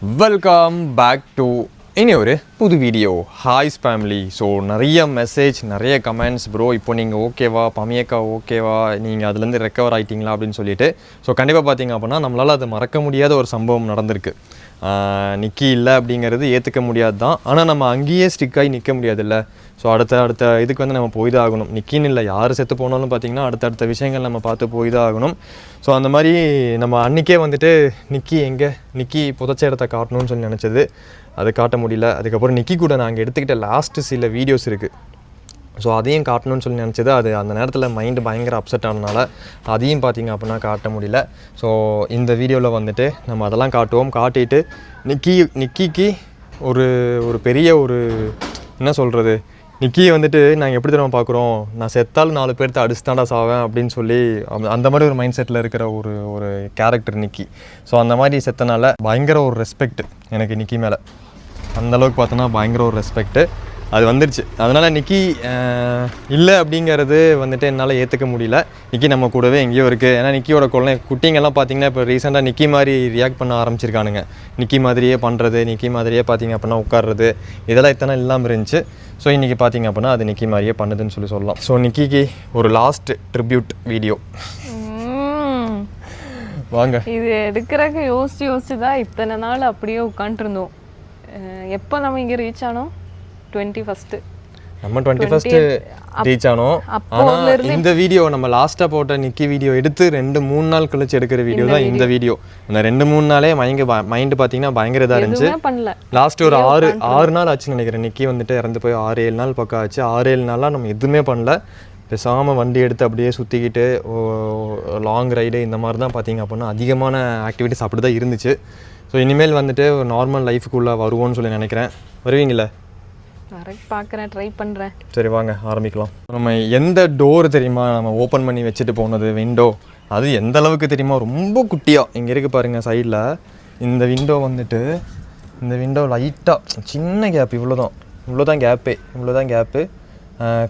Welcome back to இனி ஒரு புது வீடியோ. ஹாய்ஸ் ஃபேமிலி. ஸோ நிறைய மெசேஜ், நிறைய கமெண்ட்ஸ். ப்ரோ இப்போ நீங்கள் ஓகேவா, பமியக்கா ஓகேவா, நீங்கள் அதுலேருந்து ரெக்கவர் ஆகிட்டீங்களா அப்படின்னு சொல்லிட்டு. ஸோ கண்டிப்பாக பார்த்தீங்க அப்படின்னா நம்மளால் அது மறக்க முடியாத ஒரு சம்பவம் நடந்திருக்கு. நிக்கி இல்லை அப்படிங்கிறது ஏற்றுக்க முடியாது தான். ஆனால் நம்ம அங்கேயே ஸ்டிக்காகி நிற்க முடியாதுல்ல. ஸோ அடுத்த இதுக்கு வந்து நம்ம போய் தான் ஆகணும். நிக்கின்னு இல்லை, யார் செத்து போனாலும் பார்த்திங்கன்னா அடுத்தடுத்த விஷயங்கள் நம்ம பார்த்து போய் தான் ஆகணும். ஸோ அந்த மாதிரி நம்ம அன்றைக்கே வந்துட்டு நிக்கி புதைச்ச இடத்த காட்டணும்னு சொல்லி நினச்சது, அது காட்ட முடியல. அதுக்கப்புறம் நிக்கி கூட நாங்கள் எடுத்துக்கிட்ட லாஸ்ட்டு சில வீடியோஸ் இருக்குது. ஸோ அதையும் காட்டணும்னு சொல்லி நினச்சது, அது அந்த நேரத்தில் மைண்டு பயங்கர அப்செட் ஆனதுனால அதையும் பார்த்திங்க அப்படின்னா காட்ட முடியல. ஸோ இந்த வீடியோவில் வந்துட்டு நம்ம அதெல்லாம் காட்டுவோம். காட்டிட்டு நிக்கிக்கு ஒரு பெரிய ஒரு என்ன சொல்கிறது, நிக்கியை வந்துட்டு நாங்கள் எப்படி தெரியுமா பார்க்குறோம், நான் செத்தாலும் 4 பேர்த்த அடிச்சு தாண்டா சாவேன் அப்படின்னு சொல்லி அந்த மாதிரி ஒரு மைண்ட் செட்டில் இருக்கிற ஒரு கேரக்டர் நிக்கி. ஸோ அந்த மாதிரி செத்தனால பயங்கர ஒரு ரெஸ்பெக்ட் எனக்கு நிக்கி மேலே. அந்தளவுக்கு பார்த்தோன்னா பயங்கர ஒரு ரெஸ்பெக்ட்டு அது வந்துடுச்சு. அதனால் நிக்கி இல்லை அப்படிங்கிறது வந்துட்டு என்னால் ஏற்றுக்க முடியல. நிக்கி நம்ம கூடவே எங்கேயோ இருக்குது. ஏன்னா நிக்கியோட குட்டிங்கெல்லாம் பார்த்திங்கன்னா இப்போ ரீசெண்டாக நிக்கி மாதிரி ரியாக்ட் பண்ண ஆரம்பிச்சிருக்கானுங்க. நிக்கி மாதிரியே பண்ணுறது, நிக்கி மாதிரியே பார்த்திங்க அப்படின்னா உட்கார்றது, இதெல்லாம் இத்தனை இல்லாமல் இருந்துச்சு. ஸோ இன்றைக்கி பார்த்திங்க அப்படின்னா அது நிக்கி மாதிரியே பண்ணுதுன்னு சொல்லலாம். ஸோ நிக்கிக்கு ஒரு லாஸ்ட் ட்ரிபியூட் வீடியோ வாங்க. இது எடுக்கிறக்கு யோசிச்சு தான் இத்தனை நாள் அப்படியே உட்காந்துருந்தோம். எப்போ நம்ம இங்கே ரீச் ஆனோம்? 21 நம்ம 21 ரீச் ஆனோம். ஆனால் இந்த வீடியோ நம்ம லாஸ்ட்டாக போட்ட நிக்கி வீடியோ எடுத்து 2-3 நாள் கழிச்சு எடுக்கிற வீடியோ தான் இந்த வீடியோ. அந்த 2-3 நாளே மைண்டு பார்த்தீங்கன்னா பயங்கர இதாக இருந்துச்சு. லாஸ்ட் ஒரு 6 நாள் ஆச்சுன்னு நினைக்கிறேன். நிக்கி வந்துட்டு இறந்து போய் 6-7 நாள் பக்கம் ஆச்சு. 6-7 நாளாக நம்ம எதுவுமே பண்ணல. பேசாமல் வண்டி எடுத்து அப்படியே சுற்றிக்கிட்டு லாங் ரைடு இந்த மாதிரி தான் பார்த்திங்க அப்படின்னா அதிகமான ஆக்டிவிட்டிஸ் அப்படி தான் இருந்துச்சு. ஸோ இனிமேல் வந்துட்டு ஒரு நார்மல் லைஃபுக்குள்ளே வருவோன்னு சொல்லி நினைக்கிறேன். வருவீங்களே? பார்க்குறேன், ட்ரை பண்ணுறேன். சரி வாங்க ஆரம்பிக்கலாம். நம்ம எந்த டோர் தெரியுமா நம்ம ஓப்பன் பண்ணி வச்சுட்டு போனது, விண்டோ, அது எந்த அளவுக்கு தெரியுமா, ரொம்ப குட்டியாக இங்கே இருக்குது பாருங்கள் சைடில். இந்த விண்டோ வந்துட்டு இந்த விண்டோ லைட்டாக சின்ன கேப், இவ்வளோதான் கேப்பு.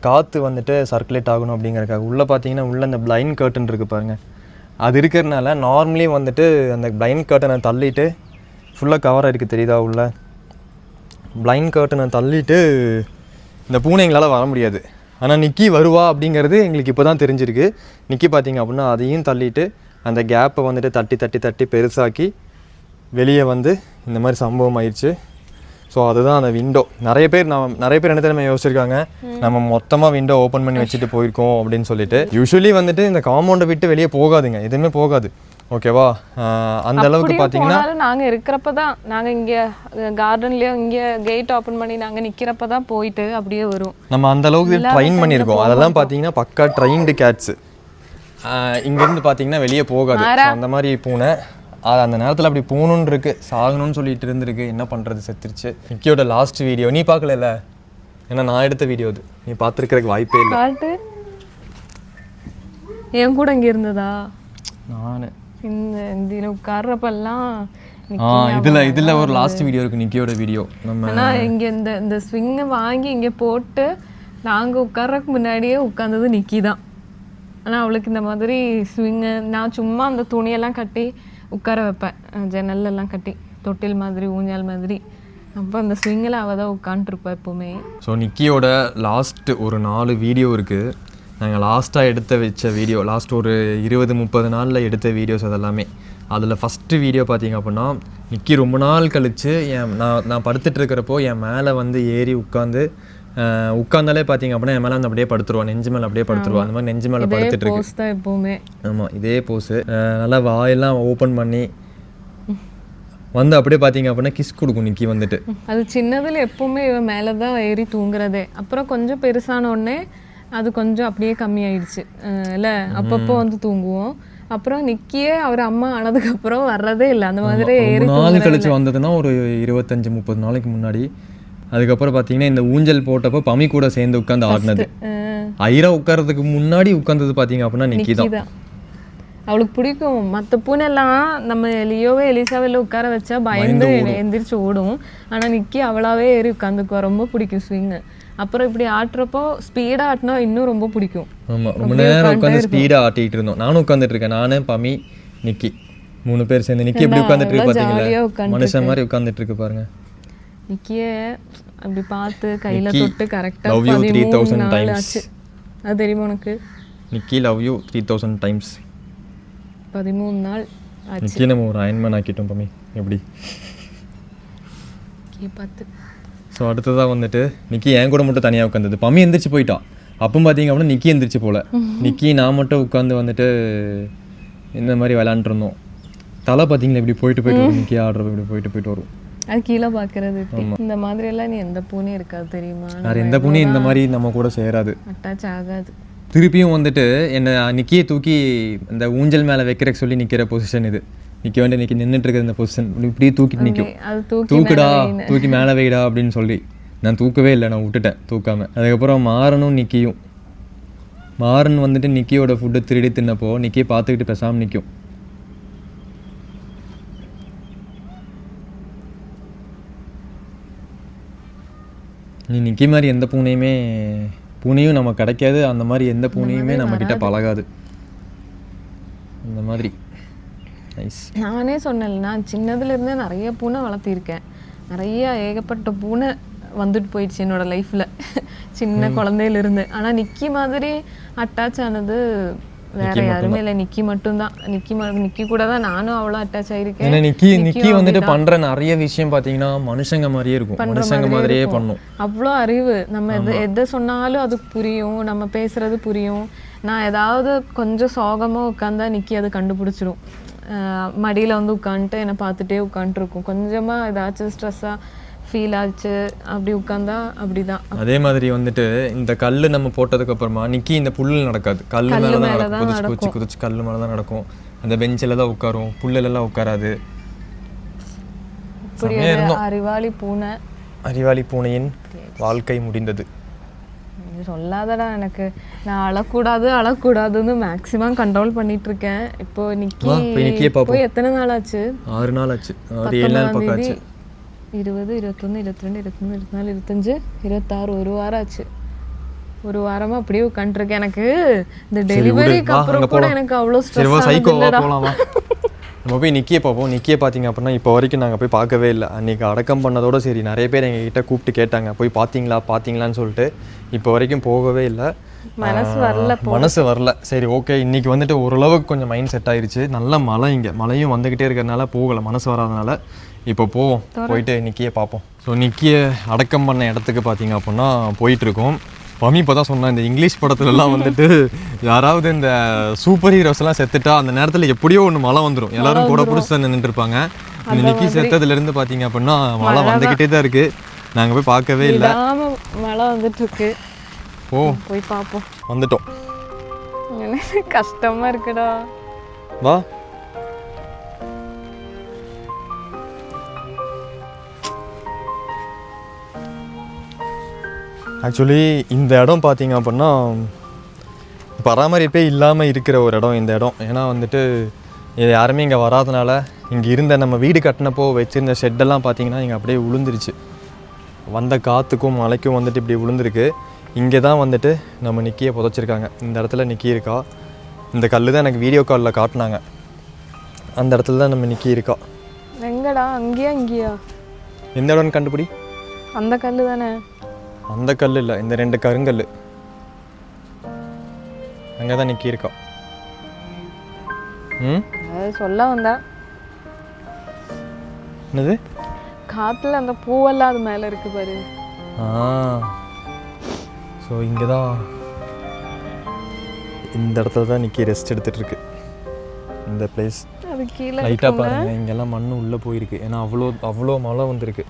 காற்று வந்துட்டு சர்க்குலேட் ஆகணும் அப்படிங்கிறதுக்காக. உள்ளே பார்த்தீங்கன்னா உள்ளே அந்த பிளைண்ட் கர்டன் இருக்குது பாருங்கள். அது இருக்கிறதுனால நார்மலி வந்துட்டு அந்த பிளைண்ட் கர்ட்டனை தள்ளிட்டு ஃபுல்லாக கவர் ஆகிருக்கு, தெரியுதா? உள்ள பிளைண்ட் கர்ட்டனை தள்ளிட்டு இந்த பூனைங்களால் வர முடியாது. ஆனால் நிக்கி வருவா அப்படிங்கிறது எங்களுக்கு இப்போ தான் தெரிஞ்சிருக்கு. நிக்கி பார்த்திங்க அப்படின்னா அதையும் தள்ளிட்டு அந்த கேப்பை வந்துட்டு தட்டி பெருசாக்கி வெளியே வந்து இந்த மாதிரி சம்பவம் ஆயிடுச்சு. ஸோ அதுதான் அந்த விண்டோ. நிறைய பேர் என்ன தெரியுமா யோசிச்சிருக்காங்க, நம்ம மொத்தமாக விண்டோ ஓப்பன் பண்ணி வச்சுட்டு போயிருக்கோம் அப்படின்னு சொல்லிட்டு. யூஸ்வலி வந்துட்டு இந்த காம்பவுண்டை விட்டு வெளியே போகாதுங்க, எதுவுமே போகாது. ஓகேவா? அந்த அளவுக்கு பார்த்தீங்கன்னா நாங்கள் இருக்கிறப்ப தான், நாங்கள் இங்கே கார்டன்லேயோ இங்கே கேட் ஓப்பன் பண்ணி நாங்கள் நிற்கிறப்ப தான் போயிட்டு அப்படியே வரும். நம்ம அந்த அளவுக்கு ட்ரைன் பண்ணியிருக்கோம். அதெல்லாம் பார்த்தீங்கன்னா பக்கா ட்ரைன்டு கேட்ஸு. இங்கேருந்து பார்த்தீங்கன்னா வெளியே போகாது. அந்த மாதிரி பூனை அந்த நேரத்தில் அப்படி போகணுன்னு இருக்கு, சாகணும்னு சொல்லிட்டு இருந்திருக்கு. என்ன பண்ணுறது, செத்துருச்சு. நிக்கியோட லாஸ்ட் வீடியோ நீ பார்க்கல, ஏன்னா நான் எடுத்த வீடியோ அது. நீ பார்த்துருக்கிறதுக்கு வாய்ப்பே இல்லை. என் கூட இங்கே இருந்ததா? நான் இந்த உட்கார்றப்பெல்லாம் இதுல ஒரு லாஸ்ட் வீடியோ இருக்கு, நிக்கியோட வீடியோ. நம்ம இங்க இந்த ஸ்விங்கை வாங்கி இங்க போட்டு நாங்க உட்கார்றதுக்கு முன்னாடியே உட்கார்ந்தது நிக்கி தான். ஆனா அவளுக்கு இந்த மாதிரி ஸ்விங்கு நான் சும்மா அந்த துணியெல்லாம் கட்டி உட்கார வைப்பேன், ஜன்னல்லாம் கட்டி தொட்டில் மாதிரி ஊஞ்சல் மாதிரி. அப்போ அந்த ஸ்விங்கில் அவள் தான் உட்காந்துருப்பா எப்போவுமே. ஸோ நிக்கியோட லாஸ்ட் ஒரு 4 வீடியோ இருக்குது. நாங்கள் லாஸ்ட்டாக எடுத்த வச்ச வீடியோ, லாஸ்ட் ஒரு 20-30 நாளில் எடுத்த வீடியோஸ் அதெல்லாமே. அதில் ஃபஸ்ட்டு வீடியோ பார்த்திங்க அப்படின்னா நிக்கி ரொம்ப நாள் கழித்து நான் படுத்துட்டு இருக்கிறப்போ என் மேலே வந்து ஏறி உட்காந்தாலே பார்த்திங்க அப்படின்னா என் மேலே வந்து அப்படியே படுத்துருவான், நெஞ்சு மேலே அப்படியே படுத்துருவான். அந்த மாதிரி நெஞ்சு மேலே படுத்துட்டு இருக்கு எப்போவுமே. ஆமாம், இதே போஸு. நல்லா வாயெல்லாம் ஓப்பன் பண்ணி வந்து அப்படியே பார்த்தீங்க அப்படின்னா கிஸ் கொடுக்கும் நிக்கி வந்துட்டு. அது சின்னதில் எப்போவுமே இவன் மேலே தான் ஏறி தூங்குறதே. அப்புறம் கொஞ்சம் பெருசான உடனே அது கொஞ்சம் அப்படியே கம்மியாயிடுச்சு இல்லை, அப்பப்போ வந்து தூங்குவோம். அப்புறம் நிக்கியே அவர் அம்மா ஆனதுக்கப்புறம் வர்றதே இல்லை. அந்த மாதிரி ஏறி நாள் கழிச்சு வந்ததுன்னா ஒரு 25-30 நாளைக்கு முன்னாடி. அதுக்கப்புறம் பார்த்தீங்கன்னா இந்த ஊஞ்சல் போட்டப்போ பமி கூட சேர்ந்து உட்காந்து ஆடினது. ஐரா உட்கார்றதுக்கு முன்னாடி உட்கார்ந்தது பார்த்தீங்க அப்படின்னா நிக்கி தான். அவளுக்கு பிடிக்கும். மற்ற பூனெல்லாம் நம்ம எலிசாவில் உட்கார வச்சா பயந்து எந்திரிச்சு ஓடும். ஆனால் நிக்கி அவளாவே ஏறி உட்காந்துக்குவா, ரொம்ப பிடிக்கும் ஸ்விங்கு. அப்புறம் இப்படி ஆட்டுறப்போ ஸ்பீடாக ஆட்டினா இன்னும் ரொம்ப பிடிக்கும். ஆமாம், ரொம்ப நேரம் உட்காந்து ஸ்பீடாக ஆட்டிகிட்டு இருந்தோம். நானும் உட்காந்துட்டு இருக்கேன், நானே பமி நிக்கி 3 பேர் சேர்ந்து நிக்கி எப்படி உட்கார்ந்துட்டு இருக்கு ஜாலியா பாத்தீங்களா? உட்கார்ந்து மனுஷன் மாதிரி உட்கார்ந்துட்டு இருக்கு பாருங்க. நிக்கியே அப்படி பார்த்து கையில நிக்கி, தொட்டு கரெக்டா love you 13,000 3,000 நாள் times. ஆச்சு. அது தெரியுமா உனக்கு? நிக்கி லவ் யூ 3000 டைம்ஸ். 13 நாள் ஆச்சு. நிக்கி நம்ம ஒரு அயன்மேன் ஆக்கிட்டோம் பம்மி. எப்படி? நிக்கியை பார்த்து. ஸோ அடுத்ததாக வந்துட்டு நிக்கி என் கூட மட்டும் தனியாக உட்காந்தது. பம்மி எந்திரிச்சு போயிட்டான். அப்போ பார்த்தீங்க அப்படின்னா நிக்கி எந்திரிச்சு போல. நிக்கி நான் மட்டும் உட்காந்து வந்துட்டு இந்த மாதிரி விளாண்டுருந்தோம். தலை பார்த்தீங்களா இப்படி போயிட்டு வரும். நிக்கி ஆடுறப்ப இப்படி போயிட்டு வரும். அது கீழே பார்க்கறது இந்த மாதிரி எல்லாம் நீ எந்த பூனையும் இருக்காது தெரியுமா? வேறு எந்த பூனையும் இந்த மாதிரி நம்ம கூட சேராது, அட்டாச் ஆகாது. திருப்பியும் வந்துட்டு என்னை நிக்கியை தூக்கி இந்த ஊஞ்சல் மேலே வைக்கிறக்கு சொல்லி நிற்கிற பொசிஷன் இது. நிற்க வேண்டிய நிற்கி நின்றுட்டு இருக்கிற இந்த பொசிஷன் இப்படியே தூக்கிட்டு நிற்கும். அது தூக்குடா தூக்கி மேலே வைடா அப்படின்னு சொல்லி நான் தூக்கவே இல்லை, நான் விட்டுட்டேன் தூக்காமல். அதுக்கப்புறம் மாறனும் நிக்கியும் மாறன் வந்துட்டு நிக்கியோட ஃபுட்டை திருடி தின்னப்போ நிக்கியை பார்த்துக்கிட்டு பேசாமல் நிற்கும். நீ நிக்கி மாதிரி எந்த பூனையும் நம்ம கிடைக்காது, அந்த மாதிரி எந்த பூனையுமே நம்மக்கிட்ட பழகாது. அந்த மாதிரி நைஸ். நானே சொன்னேன், நான் சின்னதுலேருந்தே நிறைய பூனை வளர்த்திருக்கேன். நிறைய ஏகப்பட்ட பூனை வந்துட்டு போயிடுச்சு என்னோட லைஃப்பில் சின்ன குழந்தையிலிருந்து. ஆனால் நிக்கி மாதிரி அட்டாச் ஆனது வேற யாருமே இல்லை, நிக்கி மட்டும்தான். நிக்கி கூட தான் நானும் அவ்வளோ அட்டாச் ஆயிருக்கேன். ஏன்னா நிக்கி வந்துட்டு பண்ற நிறைய விஷயம் பாத்தீங்கன்னா மனுஷங்க மாதிரியே இருக்கும், மனுஷங்க மாதிரியே பண்ணும். அவ்வளோ அறிவு. நம்ம எதை சொன்னாலும் அது புரியும், நம்ம பேசுறது புரியும். நான் ஏதாவது கொஞ்சம் சோகமாக உட்காந்தா நிக்கி அதை கண்டுபிடிச்சிரும். மடியில் வந்து உட்காந்துட்டு என்னை பார்த்துட்டே உட்காந்துருக்கும். கொஞ்சமாக ஏதாச்சும் ஸ்ட்ரெஸ்ஸாக ஃபீல் ஆச்சு அப்படி உட்காந்தா அப்படிதான். அதே மாதிரி வந்துட்டு இந்த கல் நம்ம போட்டதுக்கு அப்புறமா நிக்கி இந்த புல்லில் நடக்காது, கல் மேலே தான் நடக்கும். குதிச்சு கல் மேலே தான் நடக்கும். அந்த பெஞ்சில் தான் உட்காரும், புல்லெல்லாம் உட்காராது. அறிவாளி பூனையின் வாழ்க்கை முடிந்தது. சொல்லாதடா எனக்கு. நான் அழக்கூடாதுன்னு மேக்ஸிமம் கண்ட்ரோல் பண்ணிட்டு இருக்கேன். இப்போ நிக்கி போய் எத்தனை நாள் ஆச்சு? 6 நாள் ஆச்சு, 7 நாள் பக்கம் ஆச்சு. 20, 21, 22, 23, 24, 25, 26 1 வாரம் ஆச்சு. 1 வாரமா அப்படியே உட்காந்துருக்கேன். எனக்கு இந்த டெலிவரிக்கு அப்புறம் கூட எனக்கு அவ்வளோ ஸ்ட்ரெஸ் இல்லடா. நம்ம போய் நிக்கியை பார்ப்போம். நிக்கியை பார்த்தீங்க அப்படின்னா இப்போ வரைக்கும் நாங்கள் போய் பார்க்கவே இல்லை. அன்றைக்கி அடக்கம் பண்ணதோடு சரி, நிறைய பேர் எங்ககிட்ட கூப்பிட்டு கேட்டாங்க போய் பார்த்தீங்களான்னு சொல்லிட்டு. இப்போ வரைக்கும் போகவே இல்லை, மனசு வரல. சரி ஓகே, இன்றைக்கி வந்துட்டு ஓரளவுக்கு கொஞ்சம் மைண்ட் செட் ஆயிடுச்சு. நல்ல மழை, இங்கே மழையும் வந்துக்கிட்டே இருக்கிறதுனால போகலை, மனசு வராதனால. இப்போ போவோம், போயிட்டு நிக்கியை பார்ப்போம். ஸோ நிக்கியை அடக்கம் பண்ண இடத்துக்கு பார்த்தீங்க அப்படின்னா போயிட்டுருக்கோம். பமி இப்போ தான் சொன்னேன், இந்த இங்கிலீஷ் படத்துலலாம் வந்துட்டு யாராவது இந்த சூப்பர் ஹீரோஸ் எல்லாம் செத்துட்டா அந்த நேரத்தில் எப்படியோ ஒன்று மழை வந்துடும், எல்லாரும் கூட பிடிச்சி தான் நின்றுட்டு இருப்பாங்க. இந்த நிக்கி செத்ததுலேருந்து பார்த்தீங்க அப்படின்னா மழை வந்துக்கிட்டே தான் இருக்குது. நாங்கள் போய் பார்க்கவே இல்லை, மழை வந்துட்டு இருக்கு. போய் பார்ப்போம். வந்துட்டோம். கஷ்டமா இருக்குடா. வா. ஆக்சுவலி இந்த இடம் பார்த்தீங்க அப்படின்னா பராமரிப்பே இல்லாமல் இருக்கிற ஒரு இடம் இந்த இடம். ஏன்னா வந்துட்டு யாருமே இங்கே வராதனால இங்கே இருந்த நம்ம வீடு கட்டினப்போ வச்சுருந்த ஷெட்டெல்லாம் பார்த்தீங்கன்னா இங்கே அப்படியே விழுந்துருச்சு. வந்த காற்றுக்கும் மழைக்கும் வந்துட்டு இப்படி விழுந்துருக்கு. இங்கே தான் வந்துட்டு நம்ம நிக்கியை புதைச்சிருக்காங்க. இந்த இடத்துல நிக்கி இருக்கா. இந்த கல் தான் எனக்கு வீடியோ காலில் காட்டினாங்க. அந்த இடத்துல தான் நம்ம நிக்கி இருக்கா. எங்கடா? இங்கேயா? எந்த இடம்னு கண்டுபிடி. அந்த கல் தானே? அந்த கல் இல்லை, இந்த 2 கருங்கல். அங்கே தான் நிக்கி இருக்கா. சொல்ல வந்தா என்னது? காத்துல அந்த பூவெல்லாம் அது மேலே இருக்கு பாரு. ஸோ இங்கே தான், இந்த இடத்துல தான் நிக்கி ரெஸ்ட் எடுத்துகிட்டு இருக்கு. இந்த பிளேஸ் அது கீழே லைட்டாக பாருங்கள், இங்கெல்லாம் மண் உள்ளே போயிருக்கு. ஏன்னா அவ்வளோ மழை வந்திருக்கு.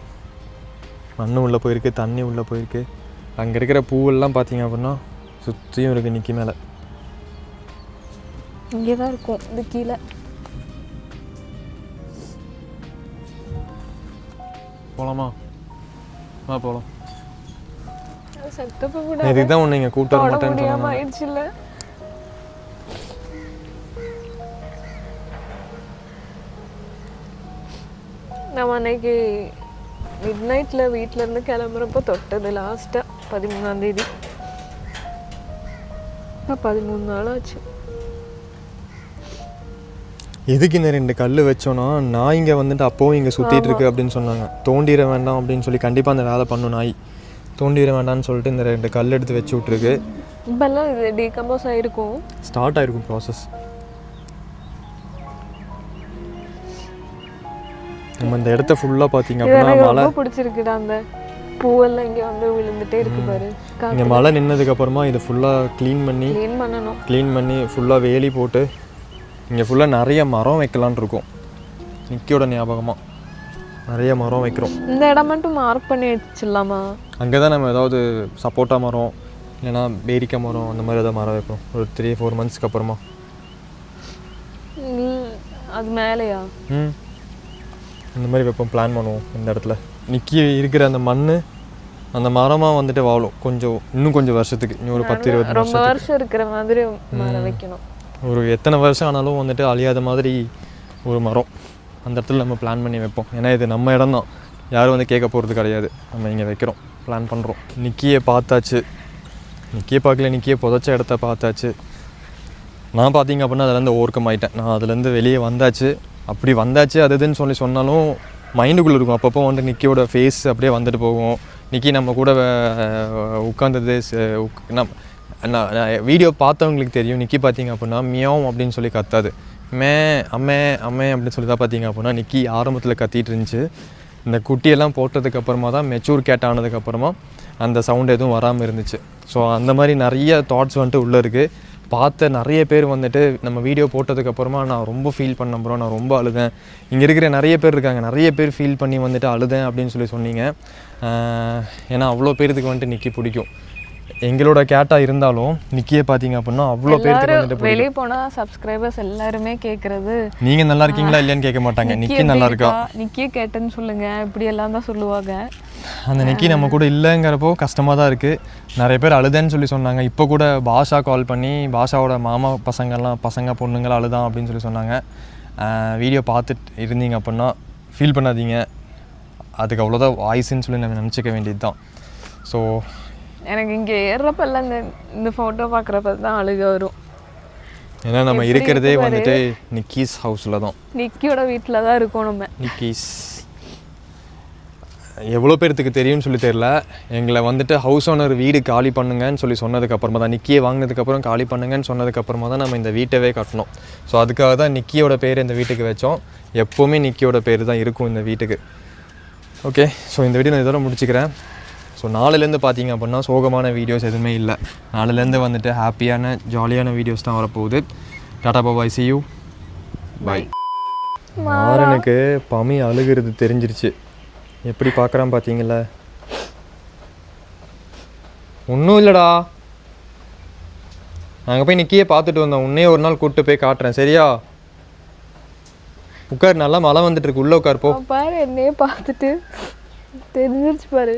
மண் உள்ளே போயிருக்கு, தண்ணி உள்ளே போயிருக்கு. அங்கே இருக்கிற பூவெல்லாம் பார்த்தீங்க அப்படின்னா சுற்றியும் இருக்குது நிக்கி மேலே. இங்கே தான் இருக்கும் இது கீழே. போகலாமா? போகலாம். செட்டப்பு கூட இதுக்கு தான் ஒன்று இங்கே கூப்பிட்டு வர மாட்டேன்னு சொன்னாங்க. ஆயிடுச்சுல்ல. நம்ம அன்னைக்கு மிட் நைட்டில் வீட்டிலேருந்து கிளம்புறப்போ தொட்டது லாஸ்ட்டாக 13ஆம் தேதி. 13 நாள் ஆச்சு. எதுக்கு இந்த 2 கல் வச்சோன்னா நாய் இங்கே வந்துட்டு அப்போவும் இங்கே சுற்றிட்டு இருக்கு அப்படின்னு சொன்னாங்க. தோண்டிட வேண்டாம் அப்படின்னு சொல்லி கண்டிப்பாக அந்த வேலை பண்ணும் நாய். தோண்டிட வேண்டாம்னு சொல்லிட்டு இந்த 2 கல் எடுத்து வச்சு விட்ருக்கு. இப்போல்லாம் இது டீகம்போஸ் ஆகிருக்கும், ஸ்டார்ட் ஆகிருக்கும் ப்ராசஸ். நம்ம இந்த இடத்த ஃபுல்லாக பார்த்தீங்க அப்படின்னா மழை பிடிச்சிருக்குடா. அந்த பூவெல்லாம் இங்கே வந்து விழுந்துட்டே இருக்கு பாரு. இங்கே மழை நின்னதுக்கப்புறமா இதை ஃபுல்லாக க்ளீன் பண்ணி ஃபுல்லாக வேலி போட்டு இங்கே ஃபுல்லாக நிறைய மரம் வைக்கலான் இருக்கோம். நிக்கியோட ஞாபகமாக நிறைய மரம் வைக்கிறோம். இந்த இடம் மட்டும் மார்க் பண்ணி வச்சிடலாமா? அங்கே தான் நம்ம ஏதாவது சப்போட்டா மரம் இல்லைன்னா பேரிக்காய் மரம் அந்த மாதிரி ஏதாவது மரம் வைப்போம் ஒரு 3-4 மந்த்ஸ்க்கு அப்புறமா. அது மேலேயா? இந்த மாதிரி வைப்போம், பிளான் பண்ணுவோம். இந்த இடத்துல நிக்கி இருக்கிற அந்த மண் அந்த மரமாக வந்துட்டு வாழும் இன்னும் கொஞ்சம் வருஷத்துக்கு, இன்னும் ஒரு 10-20 ரொம்ப வருஷம் இருக்கிற மாதிரி மரம் வைக்கணும். ஒரு எத்தனை வருஷம் ஆனாலும் வந்துட்டு அழியாத மாதிரி ஒரு மரம் அந்த இடத்துல நம்ம பிளான் பண்ணி வைப்போம். ஏன்னா இது நம்ம இடம் தான், யாரும் வந்து கேட்க போகிறது கிடையாது. நம்ம இங்கே வைக்கிறோம், பிளான் பண்ணுறோம். நிக்கியை பார்த்தாச்சு, நிக்கியை பார்க்கல, நிக்கியை புதைச்ச இடத்த பார்த்தாச்சு. நான் பார்த்தீங்க அப்படின்னா அதுலேருந்து ஓவர்கம் ஆகிட்டேன். நான் அதுலேருந்து வெளியே வந்தாச்சு. அப்படி வந்தாச்சு அது இதுன்னு சொன்னாலும் மைண்டுக்குள்ளே இருக்கும். அப்பப்போ வந்து நிக்கியோட ஃபேஸ் அப்படியே வந்துட்டு போகும். நிக்கி நம்ம கூட உட்காந்தது நான் வீடியோ பார்த்தவங்களுக்கு தெரியும். நிக்கி பார்த்தீங்க அப்படின்னா மியாவும் அப்படின்னு சொல்லி கத்தாது, அம்மே அப்படின்னு சொல்லி தான் பார்த்தீங்க அப்படின்னா நிக்கி ஆரம்பத்தில் கத்திட்டு இருந்துச்சு. இந்த குட்டியெல்லாம் போட்டதுக்கப்புறமா தான் மெச்சூர் கேட் ஆனதுக்கப்புறமா அந்த சவுண்ட் எதுவும் வராமல் இருந்துச்சு. ஸோ அந்த மாதிரி நிறைய தாட்ஸ் வந்துட்டு உள்ளே இருக்குது. பார்த்த நிறைய பேர் வந்துட்டு நம்ம வீடியோ போட்டதுக்கப்புறமா நான் ரொம்ப ஃபீல் பண்ண ப்ரோ, நான் ரொம்ப அழுதேன். இங்கே இருக்கிற நிறைய பேர் இருக்காங்க, நிறைய பேர் ஃபீல் பண்ணி வந்துட்டு அழுதேன் அப்படின்னு சொல்லி சொன்னீங்க. ஏன்னா அவ்வளோ பேருக்கு வந்துட்டு நிக்கி பிடிக்கும். எங்களோட கேட்டாக இருந்தாலும் நிக்கியை பார்த்தீங்க அப்படின்னா அவ்வளோ பேருக்கு வந்துட்டு வெளியே போனால் சப்ஸ்கிரைபர்ஸ் எல்லாருமே கேட்குறது நீங்கள் நல்லா இருக்கீங்களா இல்லையான்னு கேட்க மாட்டாங்க, நிக்கி நல்லா இருக்கா, நிக்கியை கேட்டேன்னு சொல்லுங்கள், இப்படி எல்லாம் தான் சொல்லுவாங்க. அந்த நிக்கி நம்ம கூட இல்லைங்கிறப்போ கஷ்டமாக தான் இருக்குது. நிறைய பேர் அழுதேன்னு சொல்லி சொன்னாங்க. இப்போ கூட பாஷா கால் பண்ணி பாஷாவோட மாமா பசங்க பொண்ணுங்களாம் அழுதான் அப்படின்னு சொல்லி சொன்னாங்க. வீடியோ பார்த்துட்டு இருந்தீங்க அப்படின்னா ஃபீல் பண்ணாதீங்க, அதுக்கு அவ்வளோதான் வாய்ஸ்ன்னு சொல்லி நம்ம நினச்சிக்க வேண்டியது தான். ஸோ எனக்கு இங்கே ஏறுறப்பெல்லாம் இந்த ஃபோட்டோ பார்க்குறப்ப தான் அழுக வரும். ஏன்னா நம்ம இருக்கிறதே வந்துட்டு நிக்கீஸ் ஹவுஸில் தான், நிக்கியோட வீட்டில் தான் இருக்கோம் நம்ம. நிக்கீஸ் எவ்வளோ பேர்த்துக்கு தெரியும்னு சொல்லி தெரியல. எங்களை வந்துட்டு ஹவுஸ் ஓனர் வீடு காலி பண்ணுங்கன்னு சொல்லி சொன்னதுக்கப்புறமா தான், நிக்கியை வாங்கினதுக்கப்புறம் காலி பண்ணுங்கன்னு சொன்னதுக்கப்புறமா தான் நம்ம இந்த வீட்டவே கட்டணும். ஸோ அதுக்காக தான் நிக்கியோட பேர் இந்த வீட்டுக்கு வச்சோம். எப்போவுமே நிக்கியோட பேர் தான் இருக்கும் இந்த வீட்டுக்கு. ஓகே, ஸோ இந்த வீடியோ நான் இதோட முடிச்சுக்கிறேன். ஸோ நாளிலேருந்து பார்த்தீங்க அப்படின்னா சோகமான வீடியோஸ் எதுவுமே இல்லை. நாளிலேருந்து வந்துட்டு ஹாப்பியான ஜாலியான வீடியோஸ் தான் வரப்போகுது. டாடா பாய், see you, பாய். மாறனுக்கு பமி அழுகிறது தெரிஞ்சிருச்சு. எப்படி பார்க்குறான் பார்த்தீங்களா? ஒன்றும் இல்லைடா, நாங்கள் போய் நிக்கியே பார்த்துட்டு வந்தோம். உன்னையே ஒரு நாள் கூப்பிட்டு போய் காட்டுறேன், சரியா? உட்கார், நல்லா மழை வந்துட்டு இருக்கு, உள்ளே உட்கார் போ. பாரு, என்னையே பார்த்துட்டு தெரிஞ்சிருச்சு பாரு.